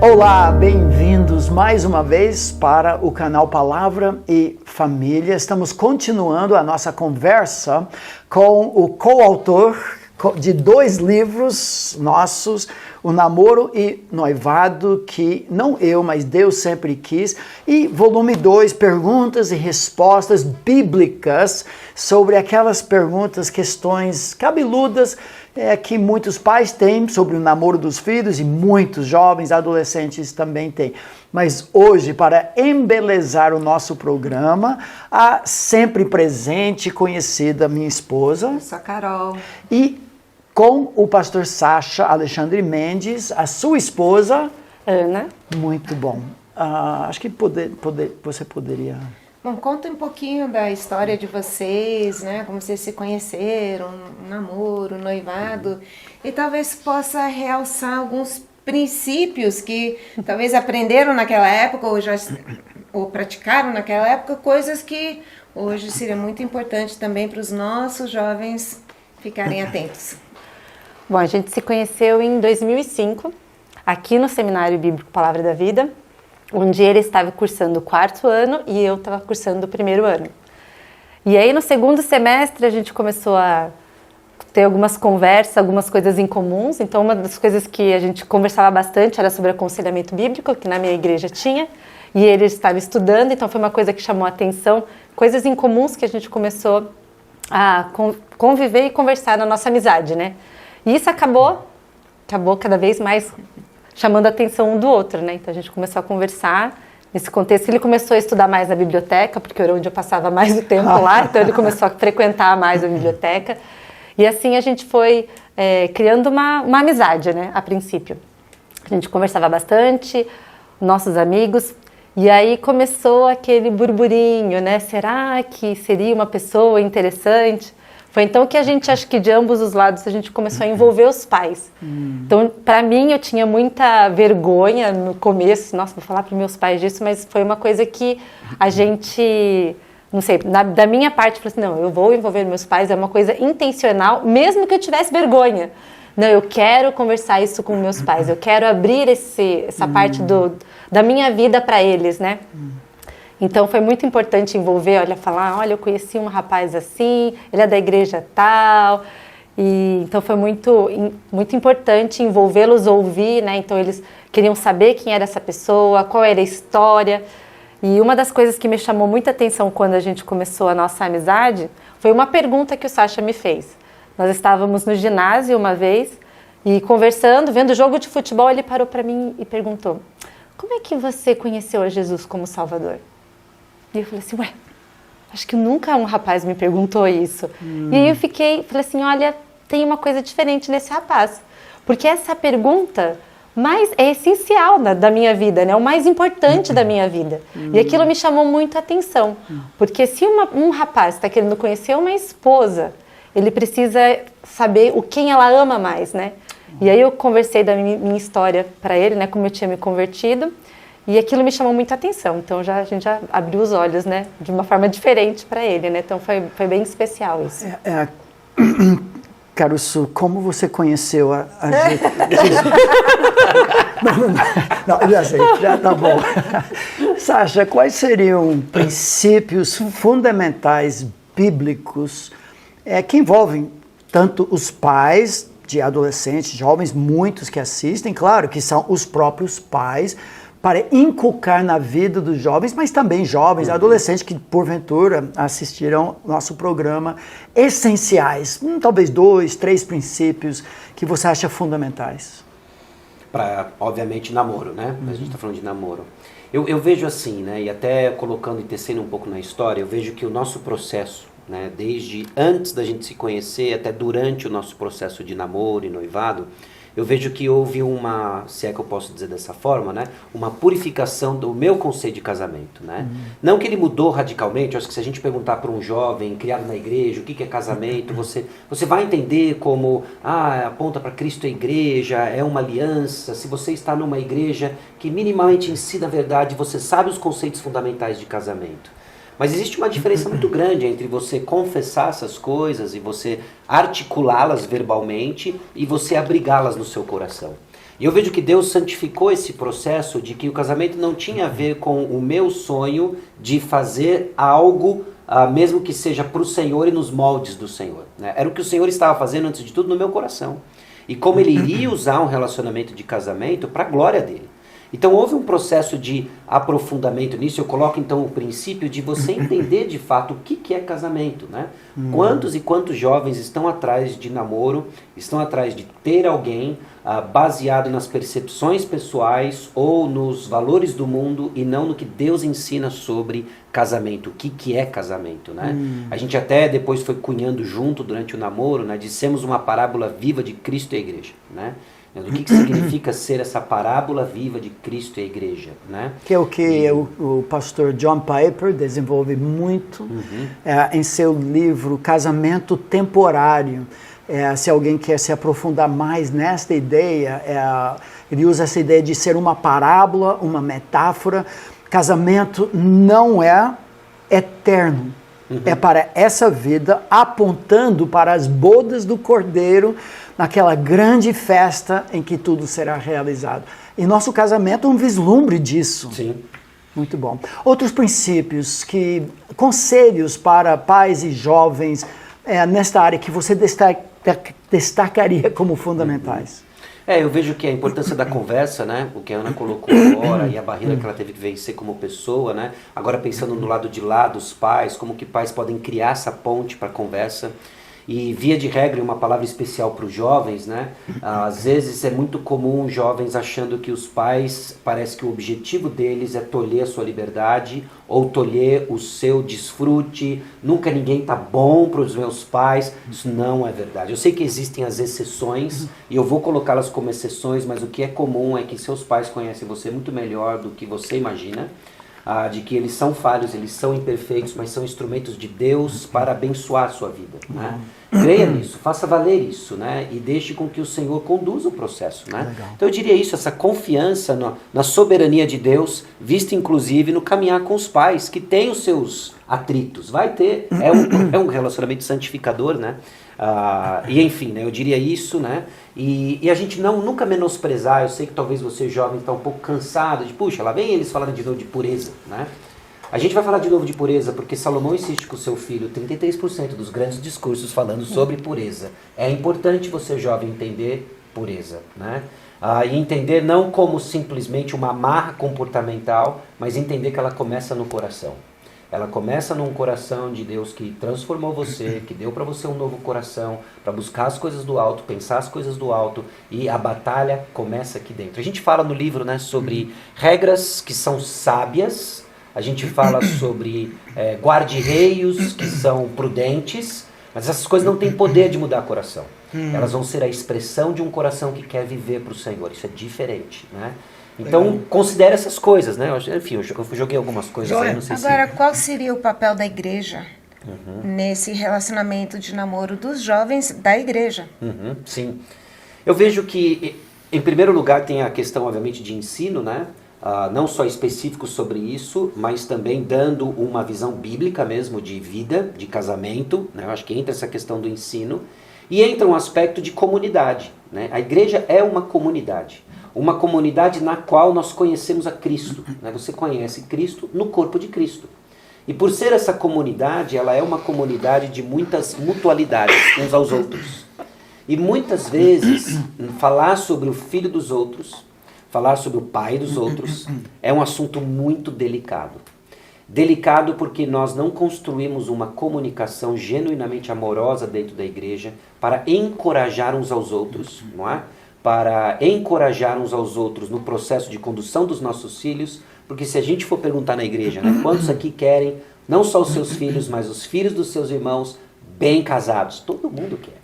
Olá, bem-vindos mais uma vez para o canal Palavra e Família. Estamos continuando a nossa conversa com o coautor de 2 livros nossos, O Namoro e Noivado, que não eu, mas Deus sempre quis, e volume 2, Perguntas e Respostas Bíblicas sobre aquelas perguntas, questões cabeludas que muitos pais têm sobre o namoro dos filhos e muitos jovens, adolescentes também têm. Mas hoje, para embelezar o nosso programa, a sempre presente e conhecida minha esposa. Eu sou a Carol. E com o pastor Sacha Alexandre Mendes, a sua esposa. Ana. Muito bom. Acho que você poderia... Bom, conta um pouquinho da história de vocês, né? Como vocês se conheceram, namoro, noivado. E talvez possa realçar alguns princípios que talvez aprenderam naquela época ou praticaram naquela época, coisas que hoje seria muito importante também para os nossos jovens ficarem atentos. Bom, a gente se conheceu em 2005, aqui no Seminário Bíblico Palavra da Vida, onde ele estava cursando o 4º ano e eu estava cursando o 1º ano. E aí, no 2º semestre, a gente começou a ter algumas conversas, algumas coisas em comuns. Então, uma das coisas que a gente conversava bastante era sobre aconselhamento bíblico, que na minha igreja tinha, e ele estava estudando, então foi uma coisa que chamou a atenção, coisas em comuns que a gente começou a conviver e conversar na nossa amizade, né? E isso acabou cada vez mais chamando a atenção um do outro, né? Então a gente começou a conversar nesse contexto. Ele começou a estudar mais na biblioteca, porque era onde eu passava mais o tempo lá, então ele começou a frequentar mais a biblioteca. E assim a gente foi criando uma amizade, né? A princípio. A gente conversava bastante, nossos amigos, e aí começou aquele burburinho, né? Será que seria uma pessoa interessante? Foi então que a gente, acho que de ambos os lados, a gente começou a envolver os pais. Então, para mim, eu tinha muita vergonha no começo. Nossa, vou falar para meus pais disso, mas foi uma coisa que a gente, não sei, da minha parte, falei assim, não, eu vou envolver meus pais, é uma coisa intencional, mesmo que eu tivesse vergonha. Não, eu quero conversar isso com meus pais, eu quero abrir essa parte da minha vida para eles, né? Então foi muito importante envolver, falar, olha, eu conheci um rapaz assim, ele é da igreja tal, e então foi muito importante envolvê-los, ouvir, né? Então eles queriam saber quem era essa pessoa, qual era a história. E uma das coisas que me chamou muita atenção quando a gente começou a nossa amizade foi uma pergunta que o Sacha me fez. Nós estávamos no ginásio uma vez e conversando, vendo jogo de futebol, ele parou para mim e perguntou, como é que você conheceu a Jesus como Salvador? E eu falei assim, acho que nunca um rapaz me perguntou isso. E aí eu falei assim, olha, tem uma coisa diferente nesse rapaz. Porque essa pergunta é essencial da minha vida, né? O mais importante da minha vida. E aquilo me chamou muito a atenção. Porque se um rapaz está querendo conhecer uma esposa, ele precisa saber quem ela ama mais, né? E aí eu conversei da minha história para ele, né? Como eu tinha me convertido. E aquilo me chamou muita atenção, então a gente já abriu os olhos, né, de uma forma diferente para ele, né, então foi bem especial isso. Caruso, como você conheceu a gente? Não, já sei, já tá bom. Sacha, quais seriam princípios fundamentais bíblicos que envolvem tanto os pais de adolescentes, jovens, muitos que assistem, claro que são os próprios pais, para inculcar na vida dos jovens, mas também jovens, adolescentes que porventura assistirão nosso programa, essenciais, talvez 2, 3 princípios que você acha fundamentais. Para, obviamente, namoro, né? A gente está falando de namoro. Eu vejo assim, né? E até colocando e tecendo um pouco na história, eu vejo que o nosso processo, né? Desde antes da gente se conhecer até durante o nosso processo de namoro e noivado, eu vejo que houve se é que eu posso dizer dessa forma, né? Uma purificação do meu conceito de casamento, né? Não que ele mudou radicalmente, eu acho que se a gente perguntar para um jovem criado na igreja o que é casamento, você vai entender como, aponta para Cristo a igreja, é uma aliança. Se você está numa igreja que minimamente ensina a verdade, você sabe os conceitos fundamentais de casamento. Mas existe uma diferença muito grande entre você confessar essas coisas e você articulá-las verbalmente e você abrigá-las no seu coração. E eu vejo que Deus santificou esse processo de que o casamento não tinha a ver com o meu sonho de fazer algo, mesmo que seja para o Senhor e nos moldes do Senhor, né? Era o que o Senhor estava fazendo, antes de tudo, no meu coração. E como Ele iria usar um relacionamento de casamento para a glória dEle. Então houve um processo de aprofundamento nisso. Eu coloco então o princípio de você entender de fato o que é casamento, né? Quantos e quantos jovens estão atrás de namoro, estão atrás de ter alguém baseado nas percepções pessoais ou nos valores do mundo e não no que Deus ensina sobre casamento, o que é casamento, né? A gente até depois foi cunhando junto durante o namoro, né? Dissemos uma parábola viva de Cristo e a igreja, né? Do que significa ser essa parábola viva de Cristo e a igreja, né? Que é o que o pastor John Piper desenvolve muito em seu livro Casamento Temporário. Se alguém quer se aprofundar mais nesta ideia, ele usa essa ideia de ser uma parábola, uma metáfora. Casamento não é eterno. É para essa vida, apontando para as bodas do Cordeiro, naquela grande festa em que tudo será realizado. E nosso casamento é um vislumbre disso. Sim. Muito bom. Outros princípios, conselhos para pais e jovens nesta área que você destacaria como fundamentais? Eu vejo que a importância da conversa, né? O que a Ana colocou agora e a barreira que ela teve que vencer como pessoa, né? Agora pensando no lado de lá dos pais, como que pais podem criar essa ponte para a conversa. E via de regra, uma palavra especial para os jovens, né? Às vezes é muito comum jovens achando que os pais, parece que o objetivo deles é tolher a sua liberdade ou tolher o seu desfrute. Nunca ninguém tá bom para os meus pais. Isso não é verdade. Eu sei que existem as exceções e eu vou colocá-las como exceções, mas o que é comum é que seus pais conhecem você muito melhor do que você imagina. De que eles são falhos, eles são imperfeitos, mas são instrumentos de Deus para abençoar a sua vida, né? Creia nisso, faça valer isso, né? E deixe com que o Senhor conduza o processo, né? Legal. Então eu diria isso, essa confiança na soberania de Deus, vista inclusive no caminhar com os pais, que têm os seus atritos. Vai ter, é um relacionamento santificador, né? E enfim, né, eu diria isso, né? E a gente nunca menosprezar. Eu sei que talvez você jovem está um pouco cansado de, puxa, lá vem eles falando de novo de pureza, né? A gente vai falar de novo de pureza porque Salomão insiste com o seu filho, 33% dos grandes discursos falando sobre pureza. É importante você jovem entender pureza, né? E entender não como simplesmente uma amarra comportamental, mas entender que ela começa no coração. Ela começa num coração de Deus que transformou você, que deu para você um novo coração, para buscar as coisas do alto, pensar as coisas do alto, e a batalha começa aqui dentro. A gente fala no livro, né, sobre regras que são sábias, a gente fala sobre guarda-reios que são prudentes, mas essas coisas não têm poder de mudar o coração. Elas vão ser a expressão de um coração que quer viver para o Senhor. Isso é diferente, né? Então, considere essas coisas, né? Enfim, eu joguei algumas coisas aí, não sei se... Agora, qual seria o papel da igreja nesse relacionamento de namoro dos jovens da igreja? Sim. Eu vejo que, em primeiro lugar, tem a questão, obviamente, de ensino, né? Não só específico sobre isso, mas também dando uma visão bíblica mesmo de vida, de casamento, né? Eu acho que entra essa questão do ensino. E entra um aspecto de comunidade, né? A igreja é uma comunidade na qual nós conhecemos a Cristo, né? Você conhece Cristo no corpo de Cristo. E por ser essa comunidade, ela é uma comunidade de muitas mutualidades uns aos outros. E muitas vezes, falar sobre o filho dos outros, falar sobre o pai dos outros, é um assunto muito delicado. Delicado porque nós não construímos uma comunicação genuinamente amorosa dentro da igreja para encorajar uns aos outros, não é? Para encorajar uns aos outros no processo de condução dos nossos filhos, porque se a gente for perguntar na igreja, né, quantos aqui querem, não só os seus filhos, mas os filhos dos seus irmãos bem casados? Todo mundo quer.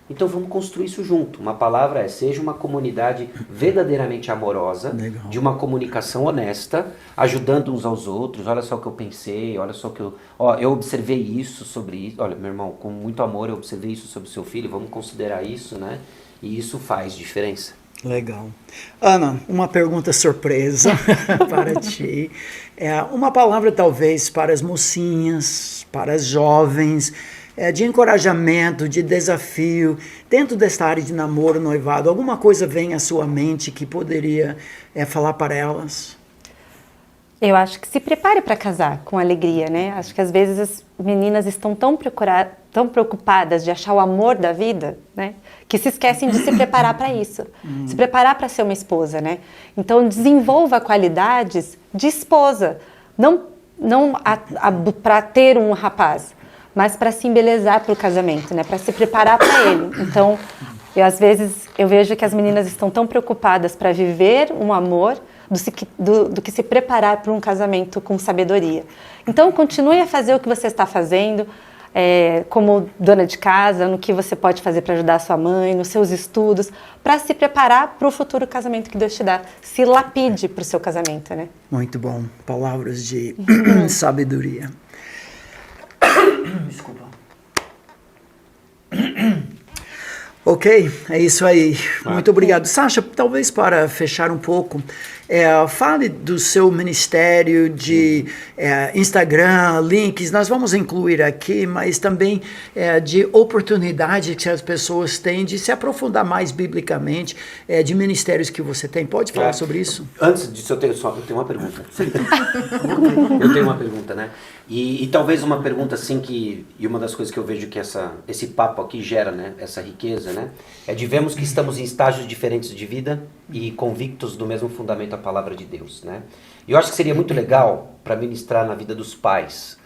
Então vamos construir isso junto. Uma palavra seja uma comunidade verdadeiramente amorosa, Legal. De uma comunicação honesta, ajudando uns aos outros. Olha só o que eu pensei, olha só o que eu observei isso sobre isso. Olha, meu irmão, com muito amor eu observei isso sobre o seu filho, vamos considerar isso, né? E isso faz diferença. Legal. Ana, uma pergunta surpresa para ti. Uma palavra talvez para as mocinhas, para as jovens. de encorajamento, de desafio, dentro desta área de namoro, noivado, alguma coisa vem à sua mente que poderia falar para elas? Eu acho que se prepare para casar com alegria, né? Acho que às vezes as meninas estão tão preocupadas de achar o amor da vida, né? Que se esquecem de se preparar para isso. Se preparar para ser uma esposa, né? Então desenvolva qualidades de esposa. Não para ter um rapaz, mas para se embelezar para o casamento, né? Para se preparar para ele. Então, às vezes eu vejo que as meninas estão tão preocupadas para viver um amor do que se preparar para um casamento com sabedoria. Então, continue a fazer o que você está fazendo, como dona de casa, no que você pode fazer para ajudar a sua mãe, nos seus estudos, para se preparar para o futuro casamento que Deus te dá. Se lapide para o seu casamento, né? Muito bom. Palavras de sabedoria. Desculpa. Ok, é isso aí. Muito obrigado. Sasha, talvez para fechar um pouco, fale do seu ministério de Instagram, links, nós vamos incluir aqui, mas também de oportunidade que as pessoas têm de se aprofundar mais biblicamente, de ministérios que você tem. Pode falar sobre isso? Antes disso, eu tenho uma pergunta. Eu tenho uma pergunta, né? E talvez uma pergunta assim e uma das coisas que eu vejo que esse papo aqui gera, né? Essa riqueza, né? É de vermos que estamos em estágios diferentes de vida e convictos do mesmo fundamento, a palavra de Deus, né? E eu acho que seria muito legal para ministrar na vida dos pais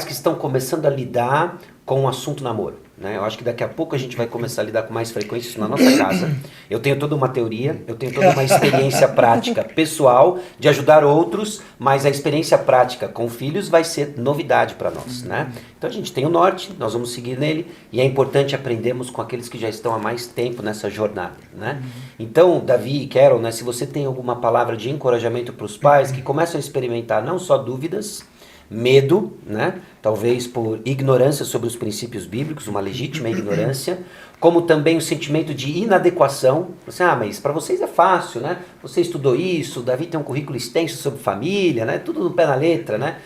que estão começando a lidar com o assunto namoro, né? Eu acho que daqui a pouco a gente vai começar a lidar com mais frequência isso na nossa casa. Eu tenho toda uma teoria, eu tenho toda uma experiência prática pessoal de ajudar outros, mas a experiência prática com filhos vai ser novidade para nós, né? Então a gente tem o norte, nós vamos seguir nele, e é importante aprendermos com aqueles que já estão há mais tempo nessa jornada, né? Então, Davi e Carol, né, se você tem alguma palavra de encorajamento para os pais que começam a experimentar não só dúvidas, medo, né? Talvez por ignorância sobre os princípios bíblicos, uma legítima ignorância, como também o sentimento de inadequação. Assim, mas para vocês é fácil, né? Você estudou isso, o Davi tem um currículo extenso sobre família, né? Tudo no pé na letra, né?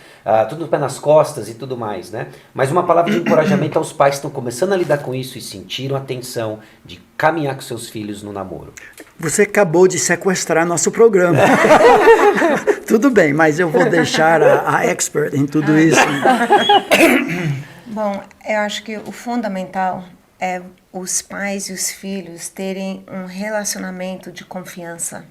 Tudo no pé nas costas e tudo mais, né? Mas uma palavra de encorajamento aos pais que estão começando a lidar com isso e sentiram a tensão de caminhar com seus filhos no namoro. Você acabou de sequestrar nosso programa. Tudo bem, mas eu vou deixar a expert em tudo isso. Bom, eu acho que o fundamental é os pais e os filhos terem um relacionamento de confiança.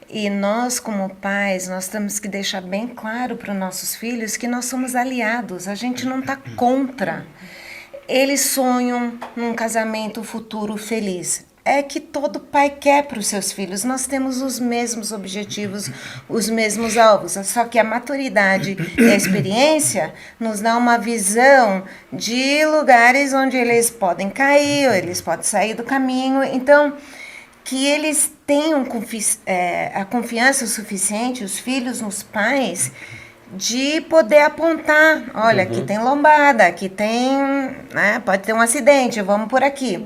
E nós, como pais, nós temos que deixar bem claro para os nossos filhos que nós somos aliados, a gente não está contra. Eles sonham num casamento futuro feliz. É que todo pai quer para os seus filhos. Nós temos os mesmos objetivos, os mesmos alvos. Só que a maturidade e a experiência nos dá uma visão de lugares onde eles podem cair, ou eles podem sair do caminho. Então, que eles tenham a confiança suficiente, os filhos nos pais, de poder apontar. Olha, aqui tem lombada, aqui tem, né, pode ter um acidente, vamos por aqui.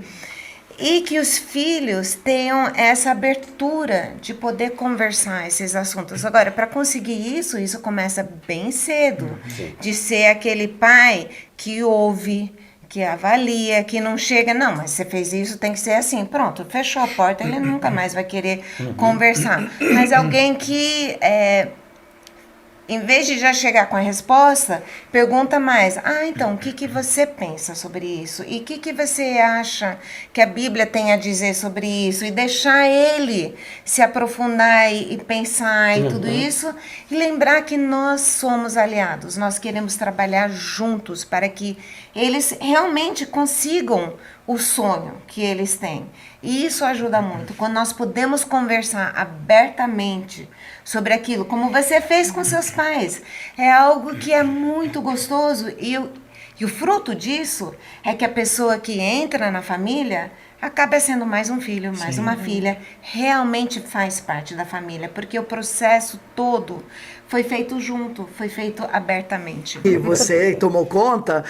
E que os filhos tenham essa abertura de poder conversar esses assuntos. Agora, para conseguir isso começa bem cedo. De ser aquele pai que ouve, que avalia, que não chega, não, mas você fez isso, tem que ser assim. Pronto, fechou a porta, ele nunca mais vai querer conversar. Mas alguém que... em vez de já chegar com a resposta, pergunta mais. Então, o que você pensa sobre isso? E o que você acha que a Bíblia tem a dizer sobre isso? E deixar ele se aprofundar e pensar em tudo isso. E lembrar que nós somos aliados. Nós queremos trabalhar juntos para que eles realmente consigam o sonho que eles têm. E isso ajuda muito. Quando nós podemos conversar abertamente sobre aquilo, como você fez com seus pais, é algo que é muito gostoso. E o fruto disso é que a pessoa que entra na família acaba sendo mais um filho, mais uma filha, realmente faz parte da família, porque o processo todo foi feito junto, foi feito abertamente. E você tomou conta,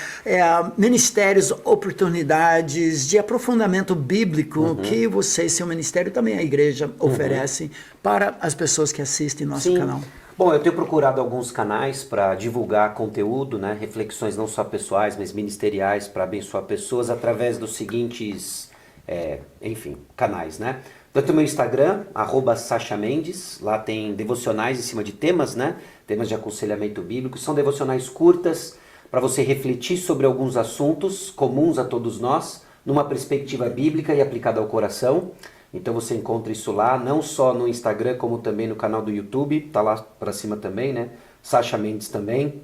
ministérios, oportunidades de aprofundamento bíblico que você e seu ministério, também a igreja, oferece para as pessoas que assistem nosso canal. Bom, eu tenho procurado alguns canais para divulgar conteúdo, né? Reflexões não só pessoais, mas ministeriais para abençoar pessoas através dos seguintes, canais, né? Então, eu tenho meu Instagram, @SachaMendes, lá tem devocionais em cima de temas, né? Temas de aconselhamento bíblico, são devocionais curtas para você refletir sobre alguns assuntos comuns a todos nós, numa perspectiva bíblica e aplicada ao coração. Então você encontra isso lá, não só no Instagram, como também no canal do YouTube, tá lá para cima também, né? Sacha Mendes também,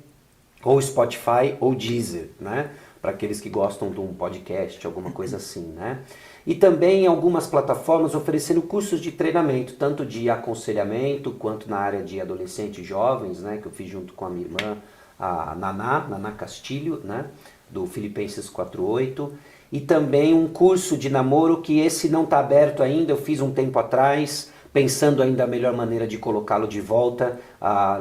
ou Spotify ou Deezer, né? Para aqueles que gostam de um podcast, alguma coisa assim, né? E também em algumas plataformas oferecendo cursos de treinamento, tanto de aconselhamento, quanto na área de adolescentes e jovens, né? Que eu fiz junto com a minha irmã, a Naná Castilho, né? Do Filipenses 4:8. E também um curso de namoro que esse não está aberto ainda, eu fiz um tempo atrás, pensando ainda a melhor maneira de colocá-lo de volta,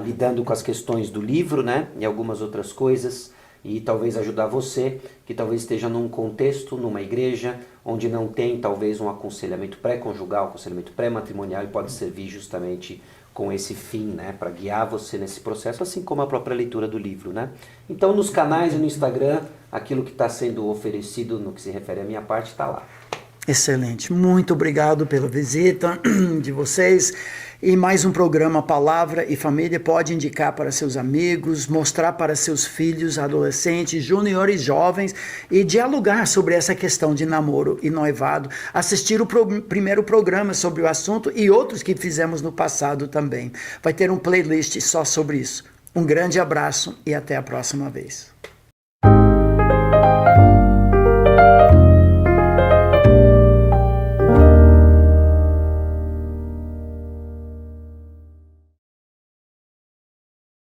lidando com as questões do livro, né, e algumas outras coisas, e talvez ajudar você, que talvez esteja num contexto, numa igreja, onde não tem talvez um aconselhamento pré-conjugal, aconselhamento pré-matrimonial, e pode servir justamente com esse fim, né, para guiar você nesse processo, assim como a própria leitura do livro, né. Então, nos canais e no Instagram, aquilo que está sendo oferecido no que se refere à minha parte está lá. Excelente, muito obrigado pela visita de vocês. E mais um programa Palavra e Família pode indicar para seus amigos, mostrar para seus filhos, adolescentes, juniores, jovens e dialogar sobre essa questão de namoro e noivado. Assistir o primeiro programa sobre o assunto e outros que fizemos no passado também. Vai ter um playlist só sobre isso. Um grande abraço e até a próxima vez.